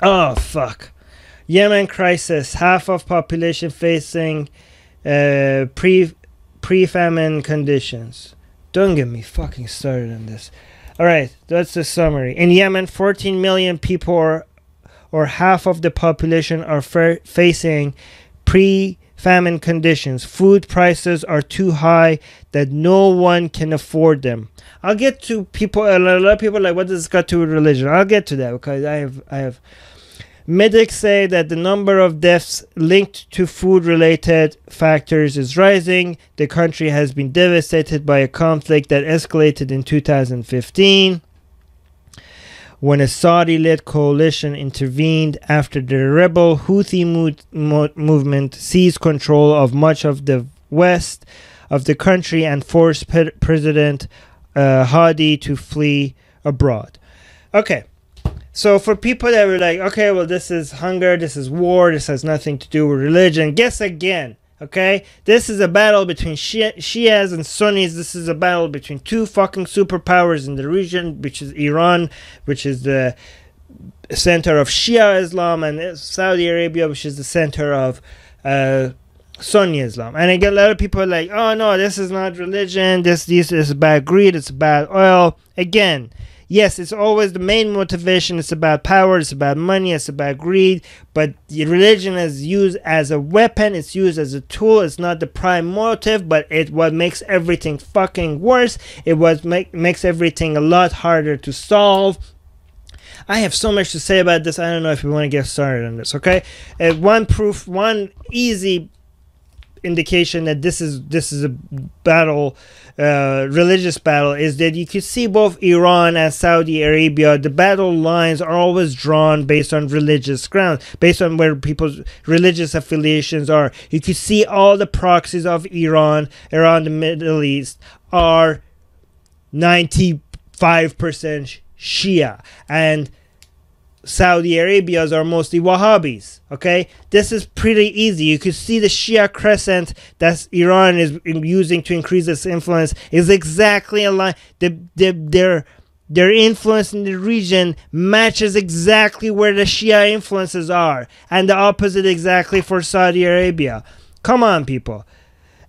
Oh fuck. Yemen crisis. Half of population facing pre-famine conditions. Don't get me fucking started on this. Alright, that's the summary. In Yemen, 14 million people or half of the population are facing pre-famine conditions. Food prices are too high that no one can afford them. I'll get to people, a lot of people are like, what does this got to do with religion? I'll get to that because I have medics say that the number of deaths linked to food-related factors is rising. The country has been devastated by a conflict that escalated in 2015 when a Saudi-led coalition intervened after the rebel Houthi movement seized control of much of the west of the country and forced President Hadi to flee abroad. Okay. So for people that were like, okay, well, this is hunger, this is war, this has nothing to do with religion. Guess again, okay? This is a battle between Shias and Sunnis. This is a battle between two fucking superpowers in the region, which is Iran, which is the center of Shia Islam, and Saudi Arabia, which is the center of Sunni Islam. And I get a lot of people like, oh no, this is not religion, this is about greed, it's about oil. Again, yes, it's always the main motivation. It's about power, it's about money, it's about greed. But religion is used as a weapon, it's used as a tool. It's not the prime motive, but it's what makes everything fucking worse. It makes everything a lot harder to solve. I have so much to say about this. I don't know if we want to get started on this, okay? One easy indication that this is a battle, religious battle, is that you could see both Iran and Saudi Arabia, the battle lines are always drawn based on religious grounds, based on where people's religious affiliations are. You could see all the proxies of Iran around the Middle East are 95% Shia, and Saudi Arabia's are mostly Wahhabis. Okay, this is pretty easy. You could see the Shia crescent that Iran is using to increase its influence is exactly aligned. Their influence in the region matches exactly where the Shia influences are, and the opposite exactly for Saudi Arabia. Come on, people.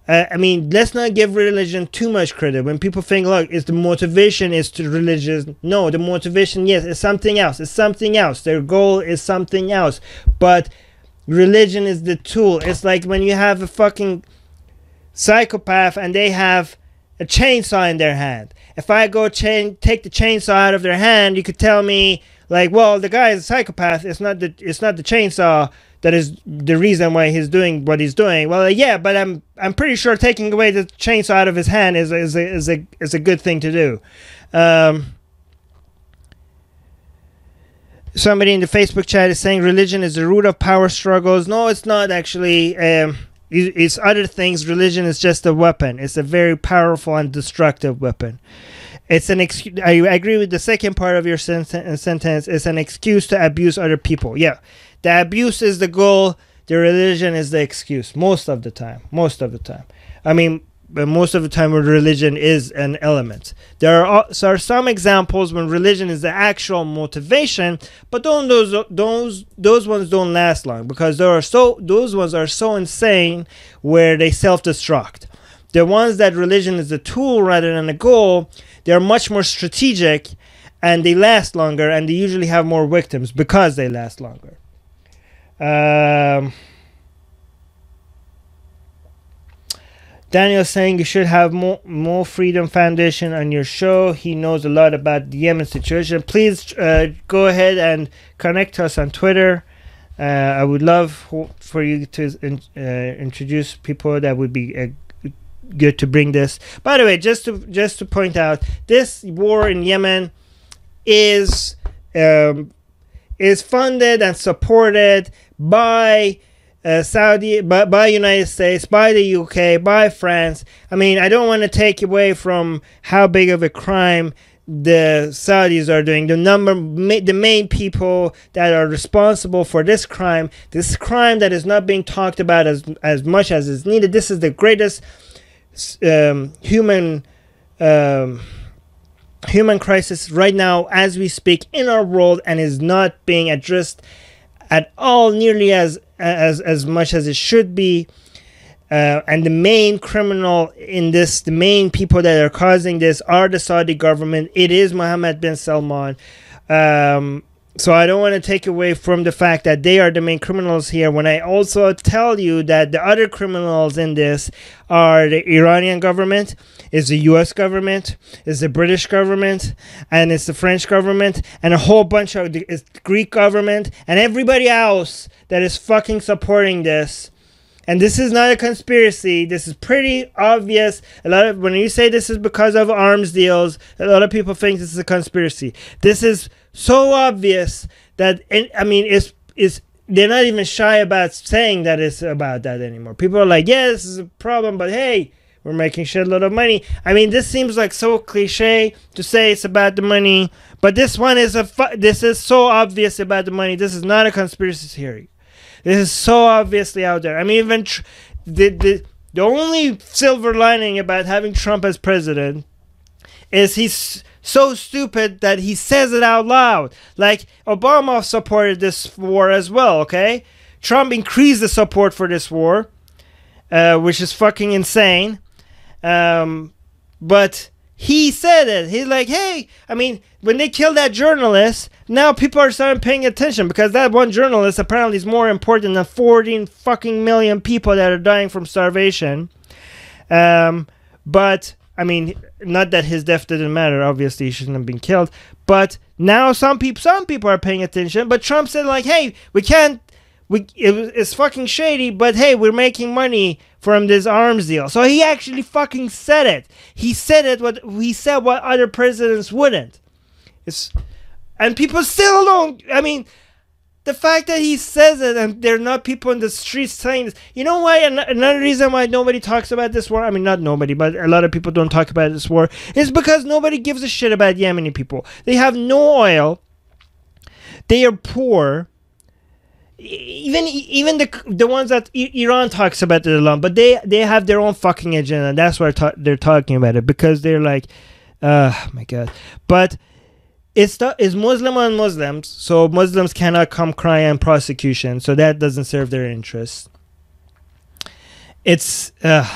I mean, let's not give religion too much credit. When people think, look, the motivation is to religious. No, the motivation, yes, is something else. It's something else. Their goal is something else. But religion is the tool. It's like when you have a fucking psychopath and they have a chainsaw in their hand. If I go take the chainsaw out of their hand, you could tell me, like, well, the guy is a psychopath. It's not the chainsaw that is the reason why he's doing what he's doing. Well, yeah, but I'm pretty sure taking away the chainsaw out of his hand is a good thing to do. Somebody in the Facebook chat is saying religion is the root of power struggles. No, it's not actually. It's other things. Religion is just a weapon. It's a very powerful and destructive weapon. It's an excuse. I agree with the second part of your sentence. It's an excuse to abuse other people. Yeah. The abuse is the goal. The religion is the excuse. Most of the time. Most of the time. I mean, most of the time where religion is an element. There are some examples when religion is the actual motivation, but those ones don't last long because those ones are so insane where they self-destruct. The ones that religion is a tool rather than a goal, they're much more strategic and they last longer, and they usually have more victims because they last longer. Daniel saying you should have more Freedom Foundation on your show. He knows a lot about the Yemen situation. Please go ahead and connect to us on Twitter. I would love for you to introduce people that would be good to bring this. By the way, just to point out, this war in Yemen is funded and supported by Saudi, by United States, by the UK, by France. I mean, I don't want to take away from how big of a crime the Saudis are doing. The main people that are responsible for this crime that is not being talked about as much as is needed. This is the greatest human human crisis right now as we speak in our world, and is not being addressed at all, nearly as much as it should be. And the main criminal in this, the main people that are causing this, are the Saudi government. It is Mohammed bin Salman. So I don't want to take away from the fact that they are the main criminals here, when I also tell you that the other criminals in this are the Iranian government, is the US government, is the British government, and it's the French government, and a whole bunch of the Greek government, and everybody else that is fucking supporting this. And this is not a conspiracy. This is pretty obvious. When you say this is because of arms deals, a lot of people think this is a conspiracy. This is so obvious that, I mean, they're not even shy about saying that it's about that anymore. People are like, yeah, this is a problem, but hey, we're making shitload of money. I mean, this seems like so cliche to say it's about the money, but this one is this is so obvious about the money. This is not a conspiracy theory. This is so obviously out there. I mean, even the only silver lining about having Trump as president is he's so stupid that he says it out loud. Like, Obama supported this war as well, okay? Trump increased the support for this war, which is fucking insane. But he said it. He's like, hey, I mean, when they killed that journalist, now people are starting paying attention, because that one journalist apparently is more important than 14 fucking million people that are dying from starvation. But I mean, not that his death didn't matter. Obviously, he shouldn't have been killed. But now some people are paying attention. But Trump said, like, hey, we can't. It's fucking shady, but hey, we're making money from this arms deal. So he actually fucking said it. He said it. What other presidents wouldn't. And people still don't. I mean, the fact that he says it and there are not people in the streets saying this. You know why? Another reason why nobody talks about this war, I mean, not nobody, but a lot of people don't talk about this war, is because nobody gives a shit about Yemeni people. They have no oil. They are poor. Even the ones that Iran talks about it a lot, but they have their own fucking agenda. That's why they're talking about it, because they're like, my God. But it's Muslim on Muslims, so Muslims cannot come cry on prosecution, so that doesn't serve their interests. It's the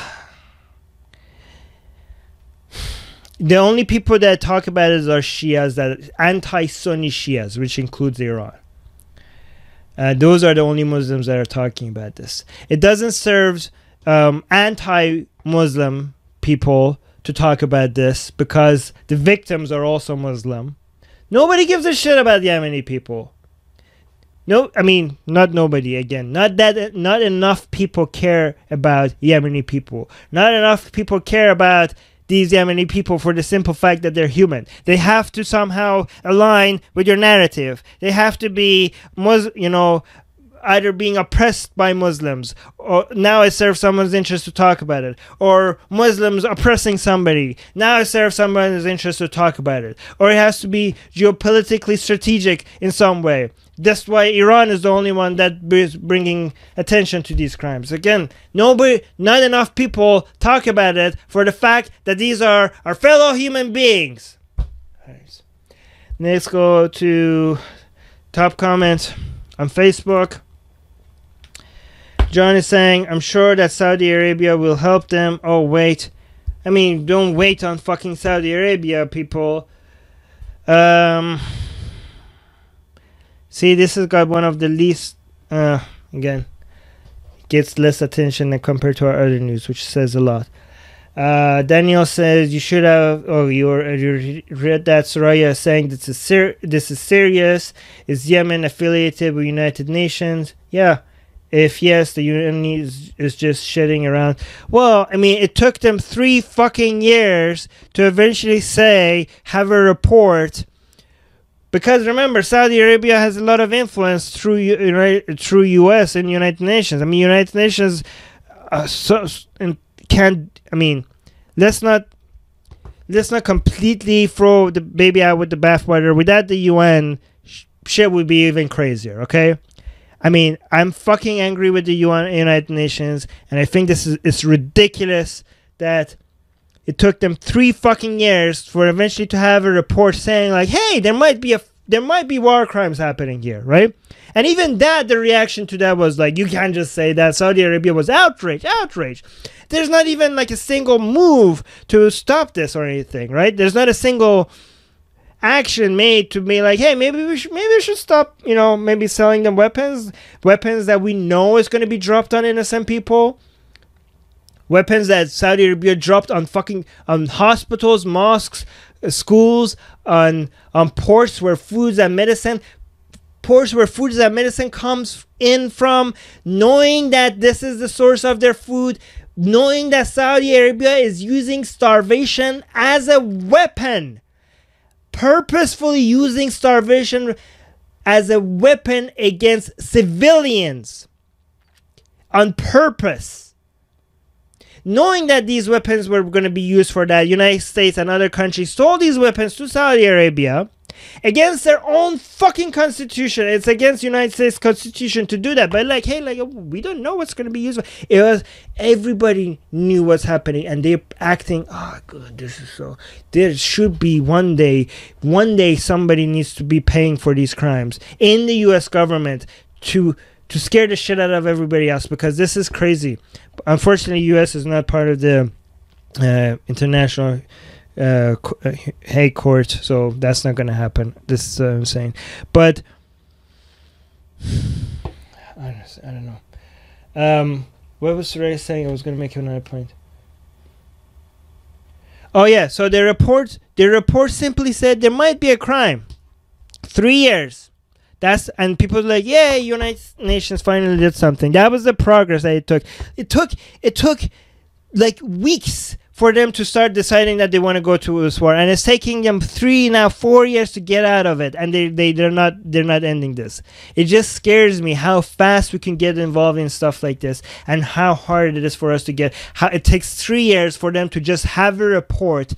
only people that talk about it are Shias, that anti-Sunni Shias, which includes Iran. Those are the only Muslims that are talking about this. It doesn't serve anti-Muslim people to talk about this, because the victims are also Muslim. Nobody gives a shit about Yemeni people. No, I mean, not nobody, again. Not enough people care about Yemeni people. Not enough people care about these Yemeni people for the simple fact that they're human. They have to somehow align with your narrative. They have to be, either being oppressed by Muslims, or now it serves someone's interest to talk about it, or Muslims oppressing somebody, now it serves someone's interest to talk about it, or it has to be geopolitically strategic in some way. That's why Iran is the only one that is bringing attention to these crimes. Again, not enough people talk about it for the fact that these are our fellow human beings. Right. Let's go to top comments on Facebook. John is saying, I'm sure that Saudi Arabia will help them. Oh, wait. I mean, don't wait on fucking Saudi Arabia, people. See, this has got one of the least, again, gets less attention than compared to our other news, which says a lot. Daniel says, you should have, you read that Soraya saying this is serious. Is Yemen affiliated with United Nations? Yeah. If yes, the UN is just shitting around. Well, I mean, it took them 3 fucking years to eventually have a report. Because remember, Saudi Arabia has a lot of influence through US and United Nations. I mean, United Nations let's not completely throw the baby out with the bathwater. Without the UN, shit would be even crazier, okay? I mean, I'm fucking angry with the United Nations, and I think it's ridiculous that It took them 3 fucking years for eventually to have a report saying like, hey, there might be war crimes happening here, right? And even that, the reaction to that was like, you can't just say that. Saudi Arabia was outraged. There's not even like a single move to stop this or anything, right? There's not a single action made to be like, hey, maybe we should stop, you know, maybe selling them weapons that we know is going to be dropped on innocent people. Weapons that Saudi Arabia dropped on hospitals, mosques, schools, on ports where foods and medicine comes in from, knowing that this is the source of their food, knowing that Saudi Arabia is using starvation as a weapon, purposefully using starvation as a weapon against civilians on purpose. Knowing that these weapons were going to be used for that, United States and other countries sold these weapons to Saudi Arabia against their own fucking constitution. It's against United States constitution to do that. But like, hey, like, we don't know what's going to be used. It was, everybody knew what's happening, and they're acting, oh, good, this is so, there should be one day somebody needs to be paying for these crimes in the U.S. government to scare the shit out of everybody else, because this is crazy. Unfortunately, U.S. is not part of the international Hague Court, so that's not going to happen. This is insane. But I don't know. What was Ray saying? I was going to make another point. Oh yeah, so the report simply said there might be a crime. 3 years. And people are like, yeah, United Nations finally did something. That was the progress that it took. It took like weeks for them to start deciding that they want to go to this war, and it's taking them 4 years to get out of it, and they're not ending this. It just scares me how fast we can get involved in stuff like this, and how hard it is for us to get. How it takes 3 years for them to just have a report,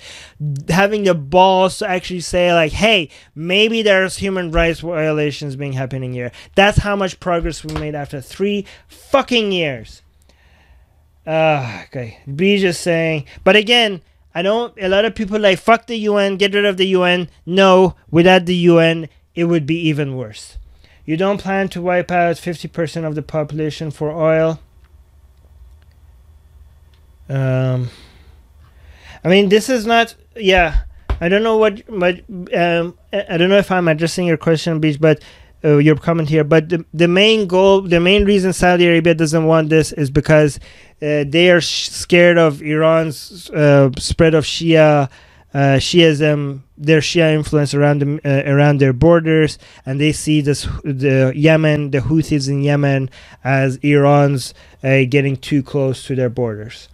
having the balls to actually say like, hey, maybe there's human rights violations being happening here. That's how much progress we made after 3 fucking years. Okay, be just saying. But again, a lot of people like, fuck the UN, get rid of the UN. No, without the UN, it would be even worse. You don't plan to wipe out 50% of the population for oil. I mean, this is not, yeah, I don't know what, but I don't know if I'm addressing your question, Beach, but your comment here, but the main goal, the main reason Saudi Arabia doesn't want this is because they are scared of Iran's spread of Shiism, their Shia influence around their borders, and they see the Houthis in Yemen as Iran's getting too close to their borders.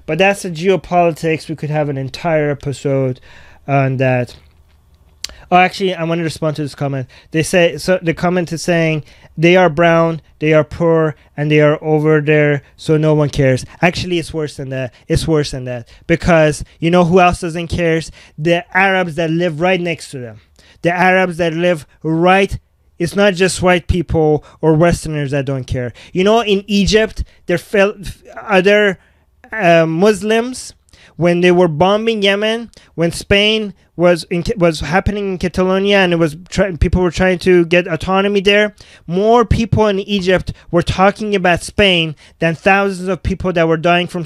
But that's the geopolitics. We could have an entire episode on that. Oh, actually, I want to respond to this comment. They say, so the comment is saying they are brown, they are poor, and they are over there, so no one cares. Actually, it's worse than that. It's worse than that, because you know who else doesn't care? The Arabs that live right next to them. The Arabs that live right. It's not just white people or Westerners that don't care. You know, in Egypt, there fell other Muslims. When they were bombing Yemen, when Spain was happening in Catalonia, and it was people were trying to get autonomy there, more people in Egypt were talking about Spain than thousands of people that were dying from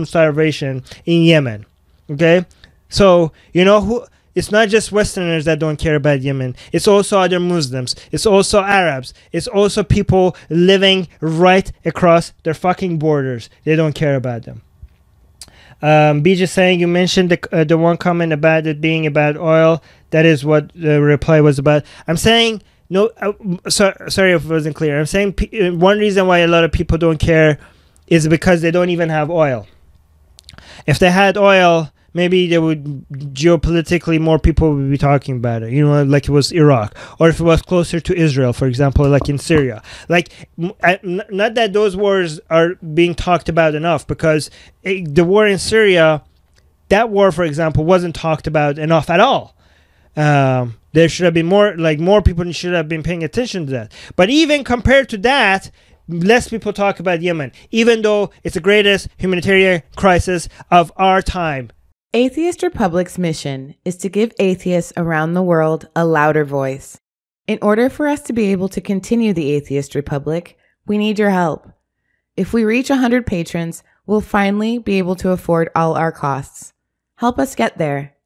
starvation in Yemen. Okay, so you know who? It's not just Westerners that don't care about Yemen. It's also other Muslims. It's also Arabs. It's also people living right across their fucking borders. They don't care about them. B just saying, you mentioned the one comment about it being about oil. That is what the reply was about. I'm saying, no, sorry if it wasn't clear. I'm saying one reason why a lot of people don't care is because they don't even have oil. If they had oil, maybe they would, geopolitically, more people would be talking about it, you know, like it was Iraq, or if it was closer to Israel, for example, like in Syria. Like, not that those wars are being talked about enough, because the war in Syria, that war, for example, wasn't talked about enough at all. There should have been more people should have been paying attention to that. But even compared to that, less people talk about Yemen, even though it's the greatest humanitarian crisis of our time. Atheist Republic's mission is to give atheists around the world a louder voice. In order for us to be able to continue the Atheist Republic, we need your help. If we reach 100 patrons, we'll finally be able to afford all our costs. Help us get there.